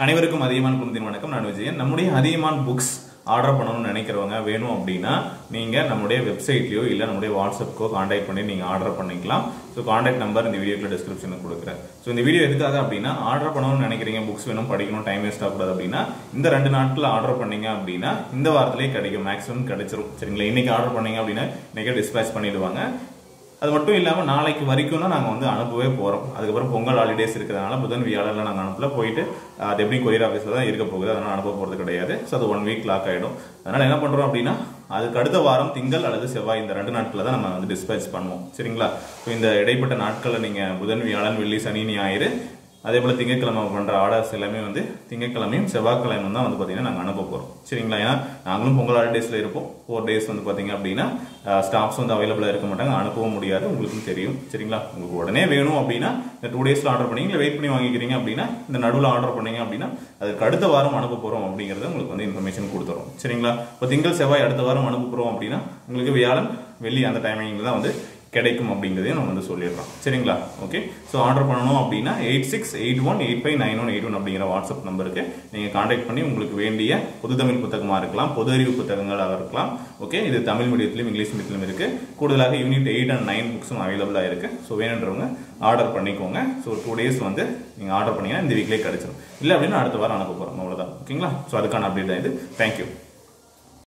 அனைவருக்கும் அதியமான் குழுமத்தின் வணக்கம். நான் விஜயன். நம்முடைய அதியமான் புக்ஸ் ஆர்டர் பண்ணணும்னு நினைக்கிறவங்க வேணும் அப்படின்னா நீங்க நம்முடைய வெப்சைட்லயோ இல்ல நம்முடைய வாட்ஸ்அப்க்கோ கான்டாக்ட் பண்ணி நீங்க ஆர்டர் பண்ணிக்கலாம். ஸோ கான்டாக்ட் நம்பர் இந்த வீடியோக்குள்ள டிஸ்கிரிப்ஷனில் கொடுக்குறேன். ஸோ இந்த வீடியோ எதுக்காக அப்படின்னா ஆர்டர் பண்ணணும்னு நினைக்கிறீங்க, புக்ஸ் வேணும், படிக்கணும், டைம் வேஸ்ட் ஆகக்கூடாது அப்படின்னா இந்த 2 நாட்கள் ஆர்டர் பண்ணீங்க அப்படின்னா இந்த வாரத்திலேயே கிடைக்கும், மேக்ஸிமம் கிடைச்சிரும். சரிங்களா? இன்னைக்கு ஆர்டர் பண்ணீங்க அப்படின்னா இன்னைக்கே டிஸ்பேச் பண்ணிடுவாங்க. அது மட்டும் இல்லாமல் நாளைக்கு வரைக்கும் தான் நாங்கள் அனுப்பவே போகிறோம். அதுக்கப்புறம் பொங்கல் ஹாலிடேஸ் இருக்கிறதுனால புதன் வியாழனில் நாங்கள் அனுப்பல, போயிட்டு அது எப்படி கொரியர் ஆஃபீஸில் தான் இருக்க போகுது, அதனால் அனுப்ப போகிறது கிடையாது. ஸோ அது 1 வீக் லாக் ஆகிடும். அதனால் என்ன பண்ணுறோம் அப்படின்னா அதுக்கு அடுத்த வாரம் திங்கள் அல்லது செவ்வாய் இந்த 2 நாட்களில் தான் நம்ம டிஸ்பேச் பண்ணுவோம். சரிங்களா? ஸோ இந்த இடைப்பட்ட நாட்களில் நீங்கள் புதன் வியாழன் வெள்ளி சனி ஞாயிறு அதே போல் திங்கட்கிழமை பண்ணுற ஆர்டர்ஸ் எல்லாமே திங்கட்கிழமையும் செவ்வாய்க்கிழமை தான் பார்த்தீங்கன்னா நாங்கள் அனுப்ப போகிறோம். சரிங்களா? ஏன்னா நாங்களும் பொங்கல் ஹாலிடேஸில் இருப்போம். 4 டேஸ் பார்த்தீங்க அப்படின்னா ஸ்டாஃப்ஸ் அவைலபிளாக இருக்க மாட்டாங்க, அனுப்பவும் முடியாது, உங்களுக்கும் தெரியும். சரிங்களா? உங்களுக்கு உடனே வேணும் அப்படின்னா இந்த 2 டேஸில் ஆர்டர் பண்ணீங்க, இல்லை வெயிட் பண்ணி வாங்கிக்கிறீங்க அப்படின்னா இந்த நடுவில் ஆர்டர் பண்ணீங்க அப்படின்னா அதுக்கு அடுத்த வாரம் அனுப்ப போகிறோம் அப்படிங்கிறத உங்களுக்கு இன்ஃபர்மேஷன் கொடுத்துறோம். சரிங்களா? இப்போ திங்கள் செவ்வாய் அடுத்த வாரம் அனுப்ப போகிறோம் அப்படின்னா உங்களுக்கு வியாழன் வெள்ளி அந்த டைமிங்கில் தான் கிடைக்கும் அப்படிங்கிறதையும் நம்ம சொல்லிடுறோம். சரிங்களா? ஓகே. ஸோ ஆர்டர் பண்ணணும் அப்படின்னா 8681859181 அப்படிங்கிற வாட்ஸ்அப் நம்பருக்கு நீங்கள் கான்டாக்ட் பண்ணி உங்களுக்கு வேண்டிய பொது தமிழ் புத்தகமாக இருக்கலாம், பொது அறிவு புத்தகங்களாக இருக்கலாம். ஓகே. இது தமிழ் மீடியத்திலும் இங்கிலீஷ் மீடியத்திலும் இருக்கு. கூடுதலாக யூனிட் 8 and 9 புக்ஸும் அவைலபிளாக இருக்கு. ஸோ வேணுன்றவங்க ஆர்டர் பண்ணிக்கோங்க. ஸோ 2 டேஸ் நீங்கள் ஆர்டர் பண்ணீங்கன்னா இந்த வீக்லேயே கிடைச்சிடும். இல்லை அப்படின்னா அடுத்த வாரம் அனுப்ப போகிறோம், அவ்வளோதான். ஓகேங்களா? ஸோ அதுக்கான அப்டேட் தான் இது. தேங்க்யூ.